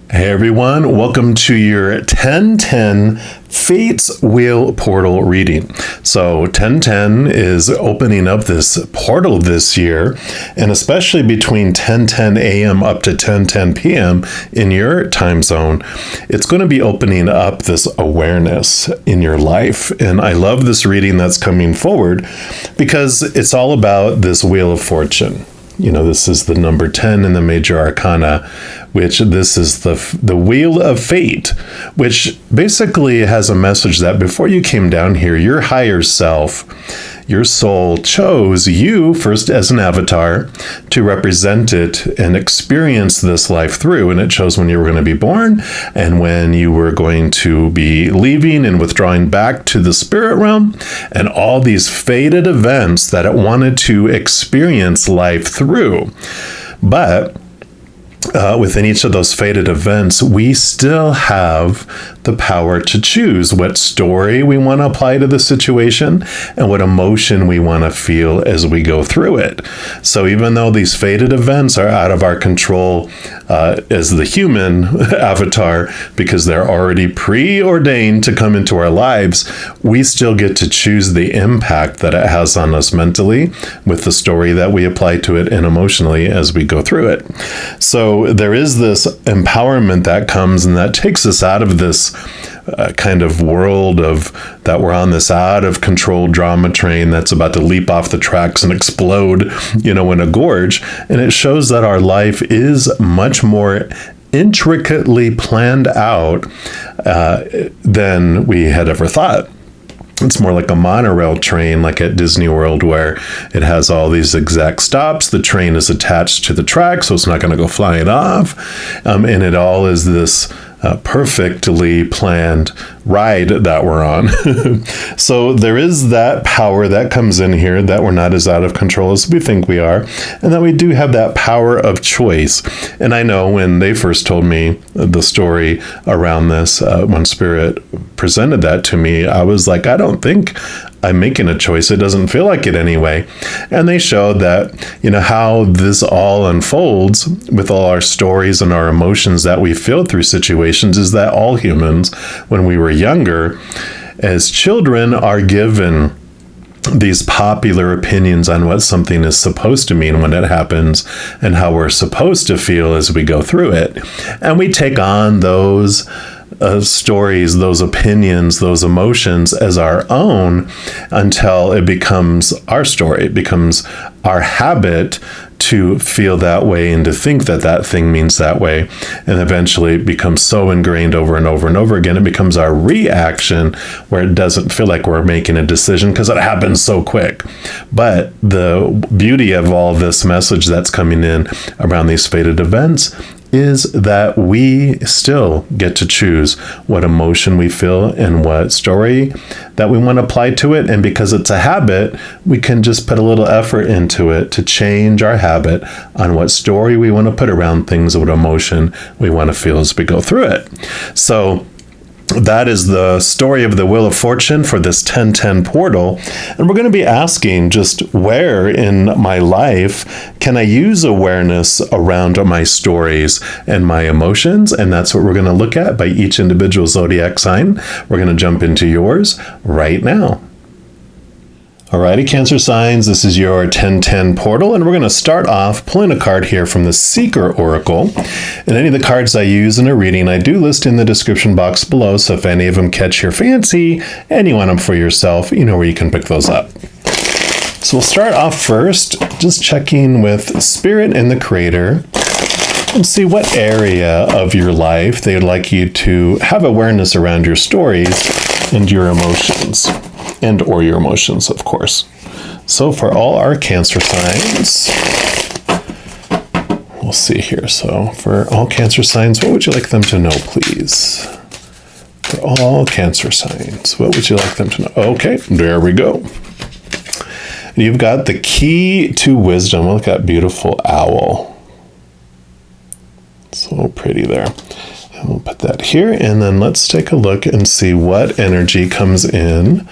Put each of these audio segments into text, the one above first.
Hey everyone, welcome to your 1010 Fates Wheel Portal reading. So 1010 is opening up this portal this year, and especially between 10:10 a.m. up to 10:10 p.m. in your time zone, it's going to be opening up this awareness in your life. And I love this reading that's coming forward because it's all about this Wheel of Fortune. You know, this is the number 10 in the major arcana, which this is the Wheel of Fate, which basically has a message that before you came down here, your higher self, your soul chose you first as an avatar to represent it and experience this life through. And it chose when you were going to be born and when you were going to be leaving and withdrawing back to the spirit realm, and all these fated events that it wanted to experience life through. But within each of those fated events, we still have the power to choose what story we want to apply to the situation and what emotion we want to feel as we go through it. So even though these fated events are out of our control as the human avatar, because they're already preordained to come into our lives, we still get to choose the impact that it has on us mentally with the story that we apply to it and emotionally as we go through it. So there is this empowerment that comes and that takes us out of this kind of world of that we're on this out of control drama train that's about to leap off the tracks and explode, in a gorge. And it shows that our life is much more intricately planned out than we had ever thought. It's more like a monorail train, like at Disney World, where it has all these exact stops. The train is attached to the track, so it's not going to go flying off. And it all is this perfectly planned ride that we're on. So there is that power that comes in here, that we're not as out of control as we think we are, and that we do have that power of choice. And I know when they first told me the story around this, when Spirit presented that to me, I was like, I don't think I'm making a choice. It doesn't feel like it anyway. And they showed that, how this all unfolds with all our stories and our emotions that we feel through situations is that all humans, when we were younger, as children, are given these popular opinions on what something is supposed to mean when it happens and how we're supposed to feel as we go through it. And we take on those stories, those opinions, those emotions as our own until it becomes our story. It becomes our habit to feel that way and to think that that thing means that way. And eventually it becomes so ingrained over and over and over again, it becomes our reaction where it doesn't feel like we're making a decision because it happens so quick. But the beauty of all this message that's coming in around these fated events is that we still get to choose what emotion we feel and what story that we want to apply to it. And because it's a habit, we can just put a little effort into it to change our habit on what story we want to put around things, what emotion we want to feel as we go through it. So that is the story of the Wheel of Fortune for this 1010 portal. And we're going to be asking just where in my life can I use awareness around my stories and my emotions? And that's what we're going to look at by each individual zodiac sign. We're going to jump into yours right now. Alrighty, Cancer signs, this is your 1010 portal, and we're going to start off pulling a card here from the Seeker Oracle. And any of the cards I use in a reading, I do list in the description box below, so if any of them catch your fancy and you want them for yourself, you know where you can pick those up. So we'll start off first, just checking with Spirit and the Creator, and see what area of your life they would like you to have awareness around your stories and your emotions. And or your emotions, of course. So for all our Cancer signs, we'll see here. So for all Cancer signs, what would you like them to know, please? For all Cancer signs, what would you like them to know? Okay, there we go. You've got the key to wisdom. Look at that beautiful owl. So pretty there. And we'll put that here, and then let's take a look and see what energy comes in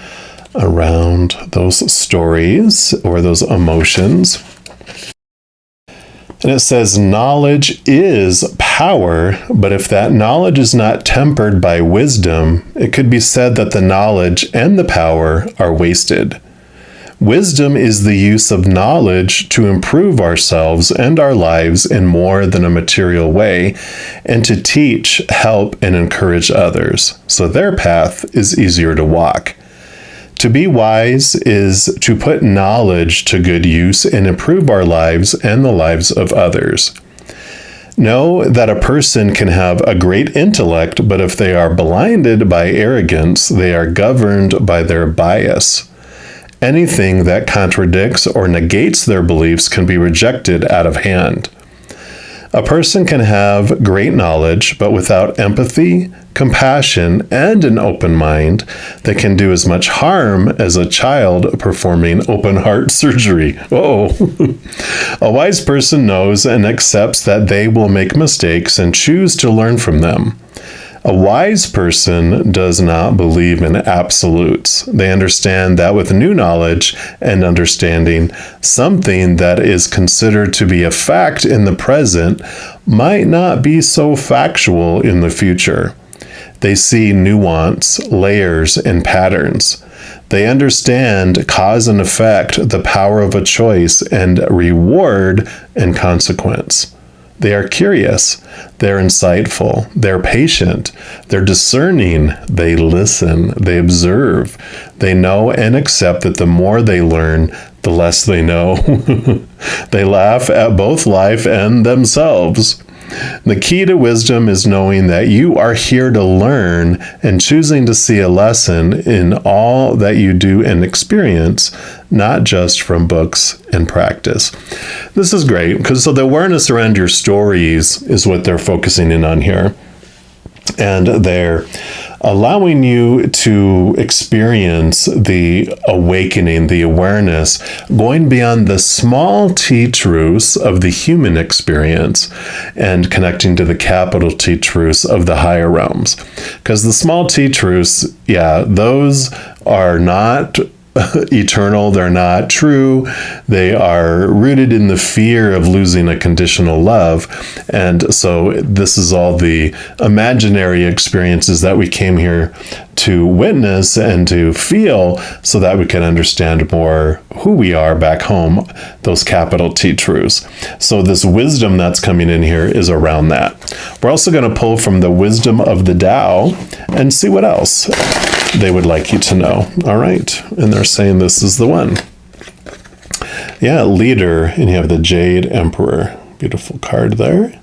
around those stories or those emotions. And it says, knowledge is power. power, but if that knowledge is not tempered by wisdom, it could be said that the knowledge and the power are wasted. Wisdom is the use of knowledge to improve ourselves and our lives in more than a material way, and to teach, help, and encourage others, so their path is easier to walk. To be wise is to put knowledge to good use and improve our lives and the lives of others. Know that a person can have a great intellect, but if they are blinded by arrogance, they are governed by their bias. Anything that contradicts or negates their beliefs can be rejected out of hand. A person can have great knowledge, but without empathy, compassion, and an open mind, they can do as much harm as a child performing open heart surgery. Oh, a wise person knows and accepts that they will make mistakes and choose to learn from them. A wise person does not believe in absolutes. They understand that with new knowledge and understanding, something that is considered to be a fact in the present might not be so factual in the future. They see nuance, layers, and patterns. They understand cause and effect, the power of a choice, and reward and consequence. They are curious, they're insightful, they're patient, they're discerning, they listen, they observe, they know and accept that the more they learn, the less they know. They laugh at both life and themselves. The key to wisdom is knowing that you are here to learn and choosing to see a lesson in all that you do and experience, not just from books and practice. This is great because the awareness around your stories is what they're focusing in on here. And they're allowing you to experience the awakening, the awareness, going beyond the small T truths of the human experience and connecting to the capital T truths of the higher realms. Because the small T truths, those are not eternal, they're not true, they are rooted in the fear of losing a conditional love. And so this is all the imaginary experiences that we came here to witness and to feel so that we can understand more who we are back home, those capital T truths. So this wisdom that's coming in here is around that. We're also going to pull from the wisdom of the Tao and see what else they would like you to know. All right. And they're saying this is the one. Leader. And you have the Jade Emperor. Beautiful card there.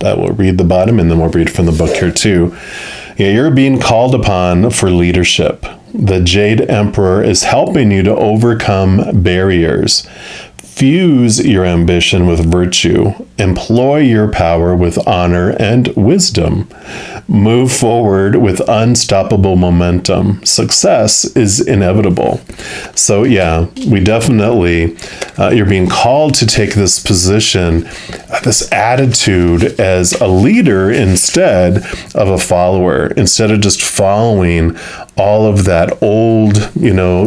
That will read the bottom, and then we'll read from the book here too. You're being called upon for leadership. The Jade Emperor is helping you to overcome barriers. Fuse your ambition with virtue. Employ your power with honor and wisdom. Move forward with unstoppable momentum. Success is inevitable. So we definitely, you're being called to take this position, this attitude as a leader instead of a follower, instead of just following all of that old,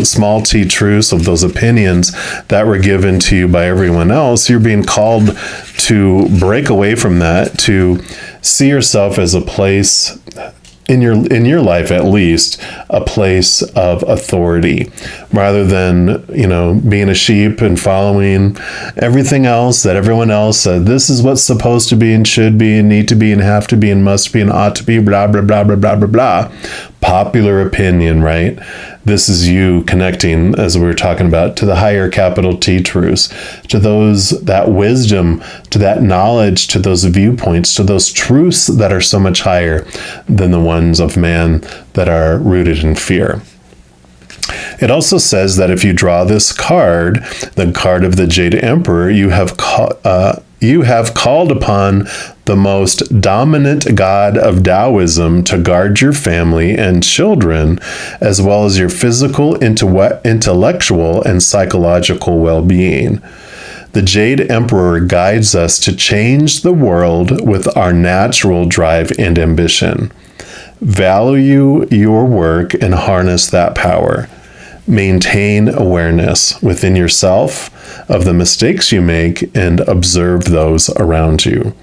small T truths of those opinions that were given to you by everyone else. You're being called to break away from that, to see yourself as a place in your life, at least a place of authority, rather than being a sheep and following everything else that everyone else said. This is what's supposed to be and should be and need to be and have to be and must be and ought to be, blah blah blah blah blah blah blah. Popular opinion, right? This is you connecting, as we were talking about, to the higher capital T truths, to that wisdom, to that knowledge, to those viewpoints, to those truths that are so much higher than the ones of man that are rooted in fear. It also says that if you draw this card, the card of the Jade Emperor, you have called upon the most dominant god of Taoism to guard your family and children, as well as your physical, intellectual, and psychological well-being. The Jade Emperor guides us to change the world with our natural drive and ambition. Value your work and harness that power. Maintain awareness within yourself of the mistakes you make and observe those around you.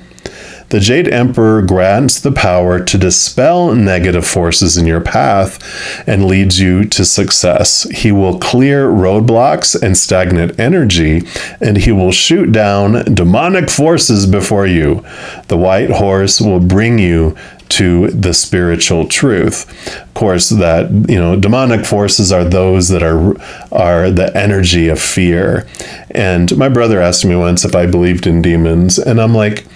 The Jade Emperor grants the power to dispel negative forces in your path and leads you to success. He will clear roadblocks and stagnant energy, and he will shoot down demonic forces before you. The white horse will bring you to the spiritual truth. Of course, that, demonic forces are those that are the energy of fear. And my brother asked me once if I believed in demons, and I'm like,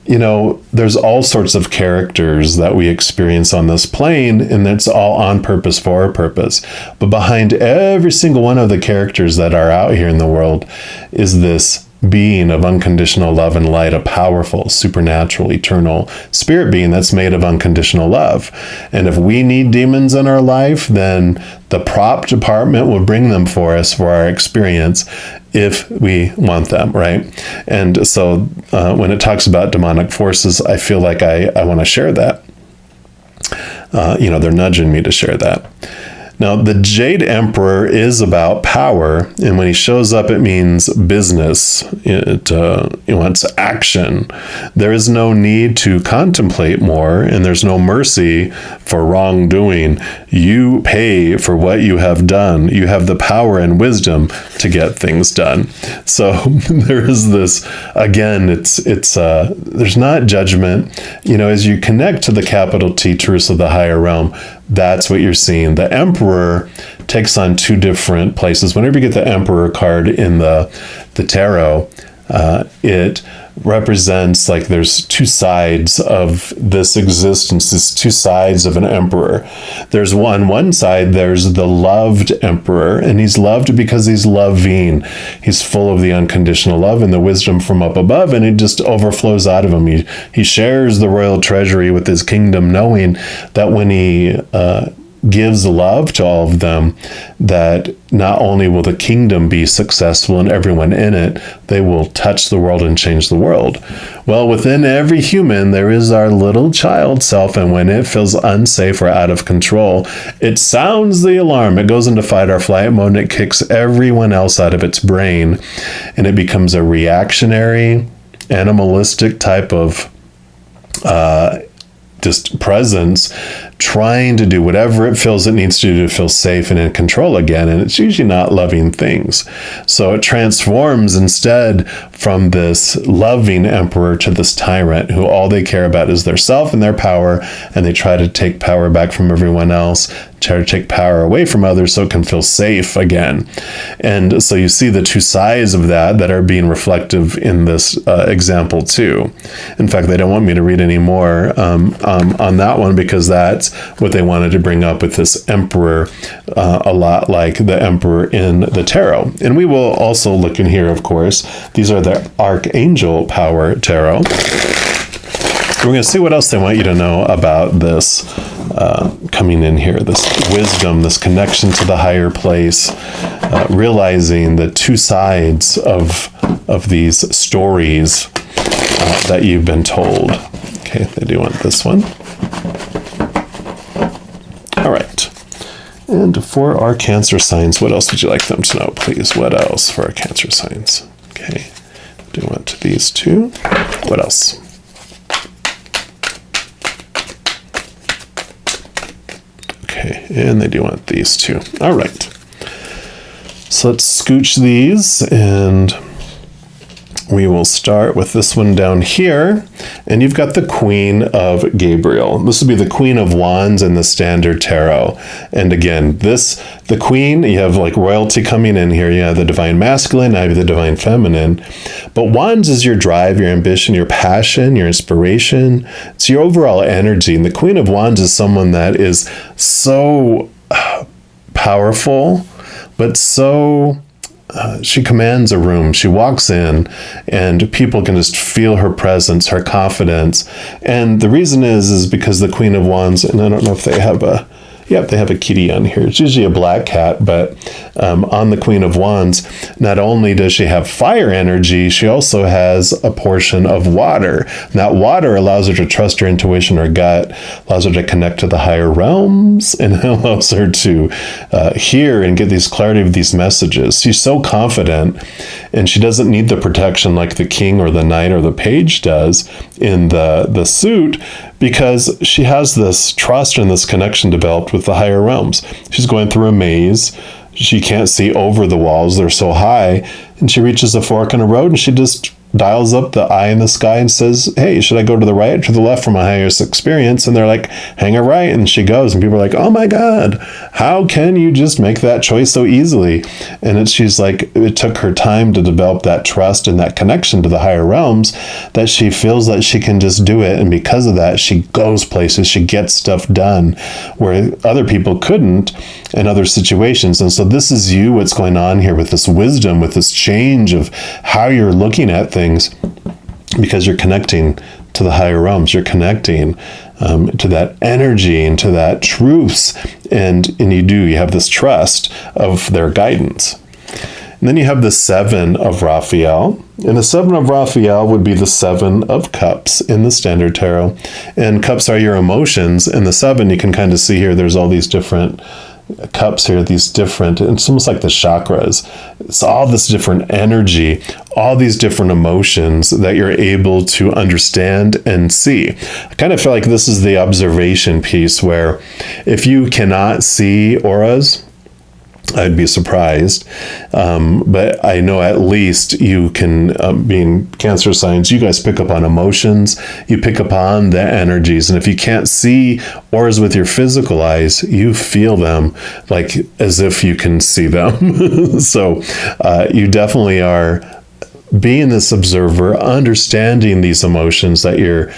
there's all sorts of characters that we experience on this plane, and it's all on purpose for a purpose. But behind every single one of the characters that are out here in the world is this being of unconditional love and light, a powerful, supernatural, eternal spirit being that's made of unconditional love. And if we need demons in our life, then the prop department will bring them for us for our experience if we want them, right? And so when it talks about demonic forces, I feel like I want to share that. They're nudging me to share that. Now, the Jade Emperor is about power, and when he shows up, it means business. It wants action. There is no need to contemplate more, and there's no mercy for wrongdoing. You pay for what you have done. You have the power and wisdom to get things done. So there is this, again, there's not judgment. As you connect to the capital T, truths of the higher realm, that's what you're seeing. The Emperor takes on two different places. Whenever you get the Emperor card in the tarot, it represents like there's two sides of this existence, there's two sides of an emperor. There's one side, there's the loved emperor, and he's loved because he's loving. He's full of the unconditional love and the wisdom from up above, and it just overflows out of him. He shares the royal treasury with his kingdom, knowing that when he gives love to all of them, that not only will the kingdom be successful and everyone in it, they will touch the world and change the world. Well, within every human, there is our little child self, and when it feels unsafe or out of control, it sounds the alarm. It goes into fight or flight mode, and it kicks everyone else out of its brain, and it becomes a reactionary, animalistic type of just presence, trying to do whatever it feels it needs to do to feel safe and in control again. And it's usually not loving things. So it transforms instead from this loving emperor to this tyrant who all they care about is their self and their power. And they try to take power back from everyone else, try to take power away from others so it can feel safe again. And so you see the two sides of that are being reflective in this example too. In fact, they don't want me to read any more on that one, because that's what they wanted to bring up with this emperor, a lot like the emperor in the tarot. And we will also look in here, of course. These are the Archangel Power Tarot. We're going to see what else they want you to know about this coming in here, this wisdom, this connection to the higher place, realizing the two sides of these stories that you've been told. Okay, they do want this one. All right. And for our Cancer signs, what else would you like them to know, please? What else for our Cancer signs? Okay, do you want these two? What else? Okay, and they do want these two. All right. So let's scooch these, and we will start with this one down here. And you've got the Queen of Gabriel. This would be the Queen of Wands in the Standard Tarot. And again, the Queen, you have like royalty coming in here. You have the Divine Masculine, now you have the Divine Feminine. But Wands is your drive, your ambition, your passion, your inspiration. It's your overall energy. And the Queen of Wands is someone that is so powerful, but so... she commands a room. She walks in and people can just feel her presence, her confidence. And the reason is because the Queen of Wands, and I don't know if they have Yep, they have a kitty on here. It's usually a black cat, but on the Queen of Wands, not only does she have fire energy, she also has a portion of water. And that water allows her to trust her intuition or gut, allows her to connect to the higher realms, and allows her to hear and get these clarity of these messages. She's so confident, and she doesn't need the protection like the king or the knight or the page does in the suit, because she has this trust and this connection developed with the higher realms. She's going through a maze. She can't see over the walls. They're so high. And she reaches a fork in a road, and she just dials up the eye in the sky and says, hey, should I go to the right or to the left for my highest experience? And they're like, hang a right. And she goes, and people are like, oh my God, how can you just make that choice so easily? And she's like, it took her time to develop that trust and that connection to the higher realms, that she feels that she can just do it. And because of that, she goes places, she gets stuff done where other people couldn't in other situations. And so this is what's going on here with this wisdom, with this change of how you're looking at things, because you're connecting to the higher realms. You're connecting to that energy and to that truths, and you have this trust of their guidance. And then you have the 7 of Raphael, and the 7 of Raphael would be the 7 of Cups in the Standard Tarot, and cups are your emotions. And the 7, you can kind of see here, there's all these different cups here, these different, it's almost like the chakras. It's all this different energy, all these different emotions that you're able to understand and see. I kind of feel like this is the observation piece, where if you cannot see auras, I'd be surprised. But I know at least you can, being Cancer signs, you guys pick up on emotions, you pick up on the energies. And if you can't see auras with your physical eyes, you feel them like as if you can see them. So you definitely are being this observer, understanding these emotions that you're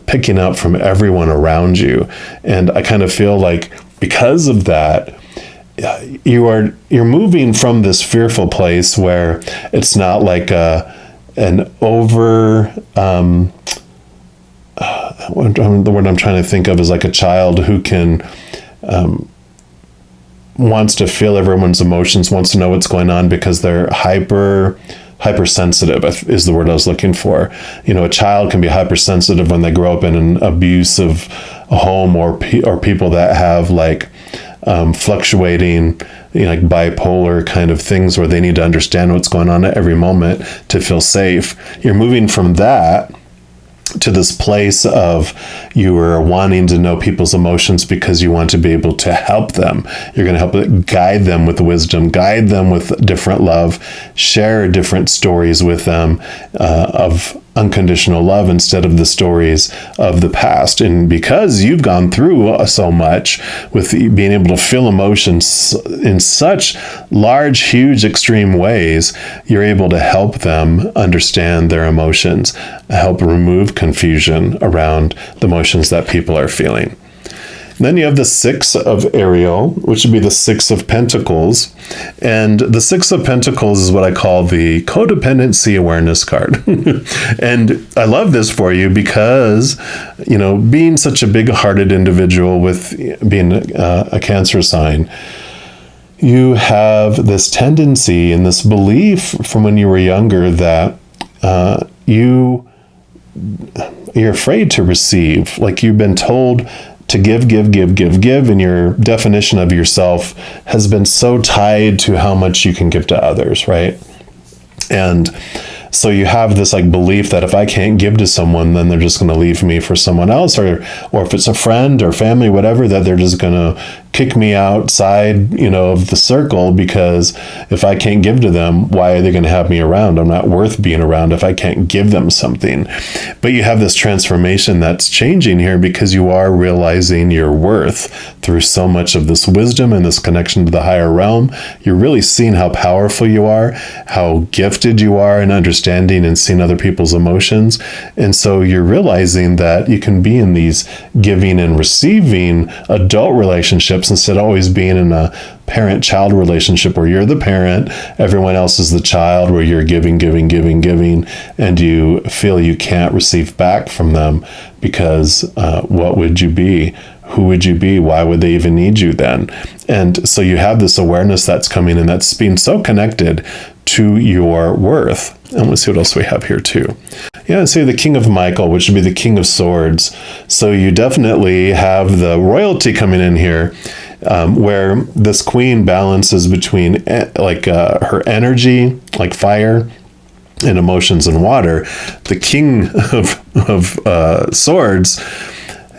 picking up from everyone around you. And I kind of feel like because of that, you're moving from this fearful place where it's not like an over the word I'm trying to think of is like a child who can wants to feel everyone's emotions, wants to know what's going on because they're hypersensitive is the word I was looking for. A child can be hypersensitive when they grow up in an abusive home, or people that have like fluctuating, like bipolar kind of things, where they need to understand what's going on at every moment to feel safe. You're moving from that to this place of you are wanting to know people's emotions because you want to be able to help them. You're going to help guide them with wisdom, guide them with different love, share different stories with them of unconditional love instead of the stories of the past. And because you've gone through so much with being able to feel emotions in such large, huge, extreme ways, you're able to help them understand their emotions, help remove confusion around the emotions that people are feeling. And then you have the 6 of Ariel, which would be the 6 of Pentacles. And the 6 of Pentacles is what I call the codependency awareness card. And I love this for you because, being such a big-hearted individual with being a Cancer sign, you have this tendency and this belief from when you were younger that you're afraid to receive. Like you've been told to give, and your definition of yourself has been so tied to how much you can give to others, right? And so you have this like belief that if I can't give to someone, then they're just going to leave me for someone else, or if it's a friend or family, whatever, that they're just going to kick me outside, of the circle, because if I can't give to them, why are they going to have me around? I'm not worth being around if I can't give them something. But you have this transformation that's changing here because you are realizing your worth through so much of this wisdom and this connection to the higher realm. You're really seeing how powerful you are, how gifted you are in understanding and seeing other people's emotions. And so you're realizing that you can be in these giving and receiving adult relationships instead of always being in a parent-child relationship where you're the parent, everyone else is the child, where you're giving, and you feel you can't receive back from them because what would you be who would you be? Why would they even need you then? And so you have this awareness that's coming in that's being so connected to your worth. And let's see what else we have here too. Yeah, say the King of Michael, which would be the King of Swords. So you definitely have the royalty coming in here, where this queen balances between her energy, like fire, and emotions and water. The King of Swords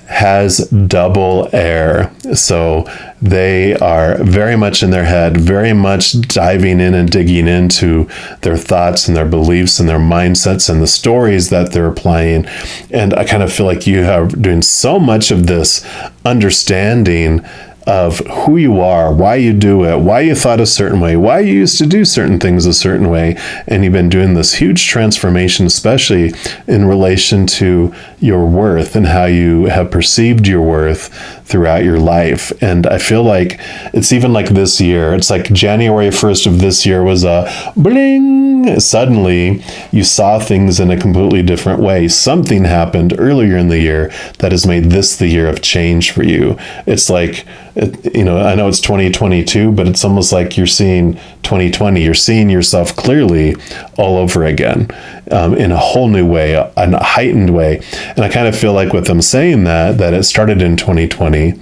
has double air. So they are very much in their head, very much diving in and digging into their thoughts and their beliefs and their mindsets and the stories that they're applying. And I kind of feel like you are doing so much of this understanding of who you are, why you do it, why you thought a certain way, why you used to do certain things a certain way. And you've been doing this huge transformation, especially in relation to your worth and how you have perceived your worth throughout your life. And I feel like it's even like this year. It's like January 1st of this year was a bling. Suddenly you saw things in a completely different way. Something happened earlier in the year that has made this the year of change for you. It's like, I know it's 2022, but it's almost like you're seeing 2020. You're seeing yourself clearly all over again, in a whole new way, a heightened way. And I kind of feel like with them saying that it started in 2020.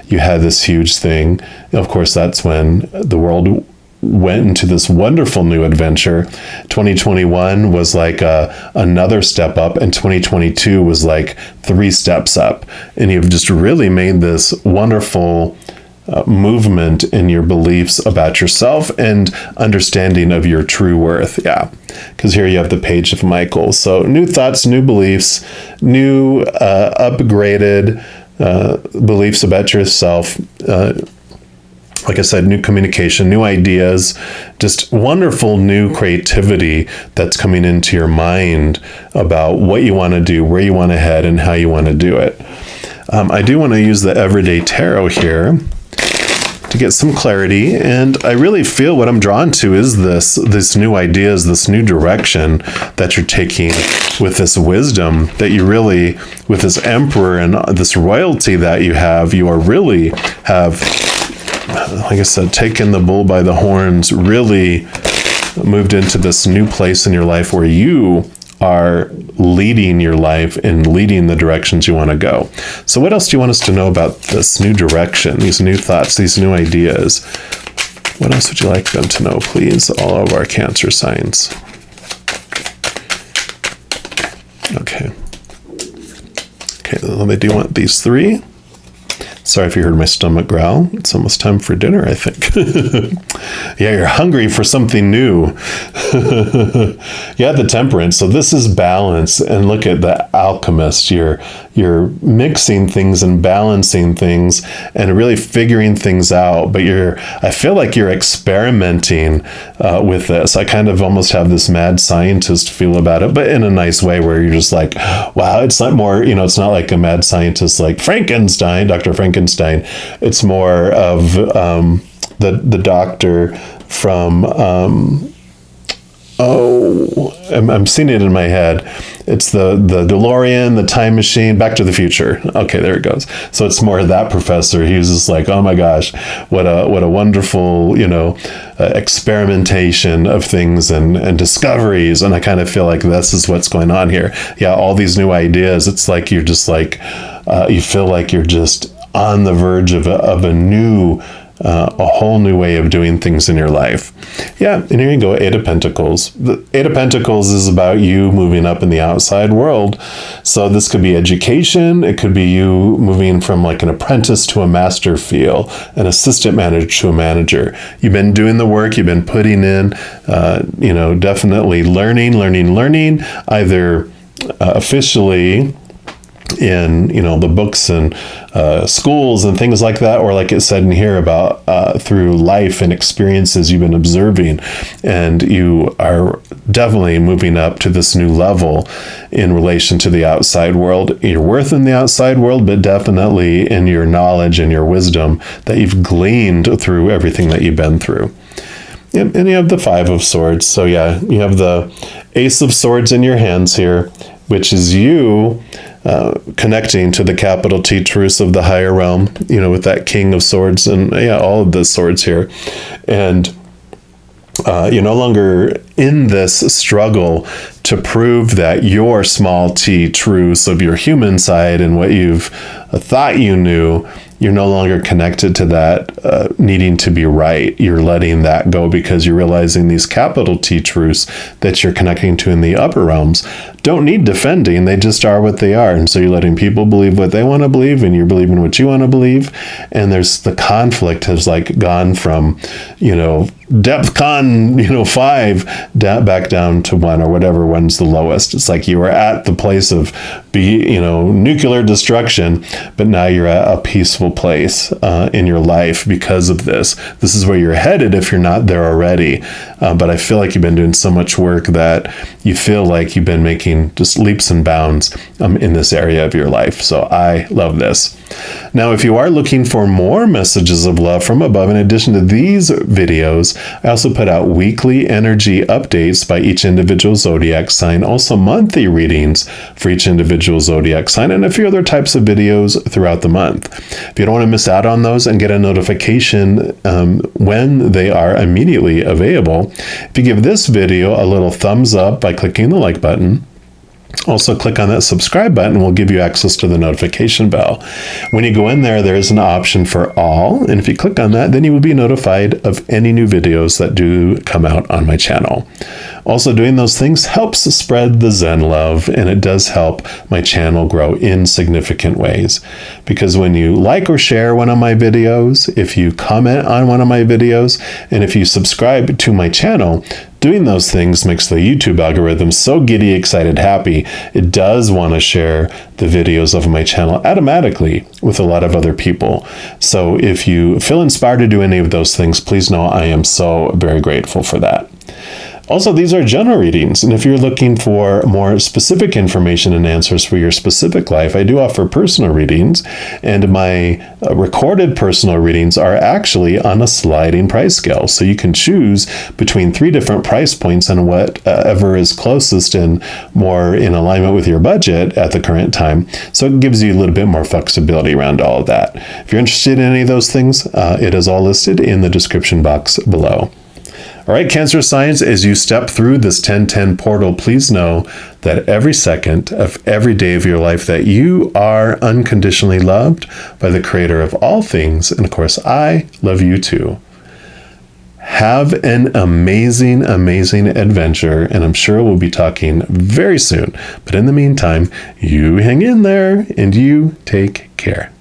You had this huge thing. Of course, that's when the world went into this wonderful new adventure. 2021 was like another step up, and 2022 was like 3 steps up. And you've just really made this wonderful movement in your beliefs about yourself and understanding of your true worth. Yeah, because here you have the Page of Michael. So new thoughts, new beliefs, new upgraded beliefs about yourself. Like I said, new communication, new ideas, just wonderful new creativity that's coming into your mind about what you want to do, where you want to head, and how you want to do it. I do want to use the Everyday Tarot here to get some clarity, and I really feel what I'm drawn to is this new ideas, this new direction that you're taking with this wisdom that you really, with this emperor and this royalty that you are really have, like I said, taken the bull by the horns, really moved into this new place in your life where you are leading your life and leading the directions you want to go. So what else do you want us to know about this new direction, these new thoughts, these new ideas? What else would you like them to know, please? All of our Cancer signs. Okay. Okay, they do want these 3. Sorry if you heard my stomach growl. It's almost time for dinner, I think. Yeah, you're hungry for something new. Yeah, the Temperance. So this is balance. And look at the Alchemist. You're mixing things and balancing things and really figuring things out. But I feel like you're experimenting with this. I kind of almost have this mad scientist feel about it, but in a nice way where you're just like, wow, it's not more, it's not like a mad scientist like Frankenstein, Dr. Frankenstein. It's more of the doctor from I'm seeing it in my head. It's the DeLorean, the time machine, Back to the Future. Okay, there it goes. So it's more of that professor. He was just like, oh my gosh, what a wonderful, experimentation of things and discoveries. And I kind of feel like this is what's going on here. Yeah, all these new ideas. It's like you're just like, you feel like you're just on the verge of a whole new way of doing things in your life. Yeah, and here you go, 8 of Pentacles. The 8 of Pentacles is about you moving up in the outside world. So this could be education. It could be you moving from like an apprentice to a master feel, an assistant manager to a manager. You've been doing the work. You've been putting in, definitely learning, either officially in the books and schools and things like that, or like it said in here about through life and experiences you've been observing, and you are definitely moving up to this new level in relation to the outside world. Your worth in the outside world, but definitely in your knowledge and your wisdom that you've gleaned through everything that you've been through. And you have the 5 of Swords. So yeah, you have the Ace of Swords in your hands here, which is you connecting to the capital T truths of the higher realm, with that King of Swords and all of the swords here. And you're no longer in this struggle to prove that your small t truths of your human side and what you've thought you knew, you're no longer connected to that needing to be right. You're letting that go because you're realizing these capital T truths that you're connecting to in the upper realms don't need defending. They just are what they are. And so you're letting people believe what they want to believe, and you're believing what you want to believe. And there's the conflict has gone from, depth con, 5 back down to 1, or whatever one's the lowest. It's like you were at the place of nuclear destruction, but now you're at a peaceful place in your life because of this. This is where you're headed if you're not there already. But I feel like you've been doing so much work that you feel like you've been making just leaps and bounds in this area of your life. So I love this. Now, if you are looking for more messages of love from above, in addition to these videos, I also put out weekly energy updates by each individual zodiac sign, also monthly readings for each individual zodiac sign, and a few other types of videos throughout the month. If you don't want to miss out on those and get a notification when they are immediately available, if you give this video a little thumbs up by clicking the like button, also click on that subscribe button, will give you access to the notification bell. When you go in there, there is an option for all, and if you click on that, then you will be notified of any new videos that do come out on my channel. Also, doing those things helps spread the Zen love, and it does help my channel grow in significant ways. Because when you like or share one of my videos, if you comment on one of my videos, and if you subscribe to my channel, doing those things makes the YouTube algorithm so giddy, excited, happy. It does want to share the videos of my channel automatically with a lot of other people. So if you feel inspired to do any of those things, please know I am so very grateful for that. Also, these are general readings, and if you're looking for more specific information and answers for your specific life, I do offer personal readings, and my recorded personal readings are actually on a sliding price scale. So you can choose between 3 different price points and whatever is closest and more in alignment with your budget at the current time. So it gives you a little bit more flexibility around all of that. If you're interested in any of those things, it is all listed in the description box below. All right, Cancer signs, as you step through this 1010 portal, please know that every second of every day of your life that you are unconditionally loved by the creator of all things. And of course, I love you too. Have an amazing, amazing adventure, and I'm sure we'll be talking very soon. But in the meantime, you hang in there and you take care.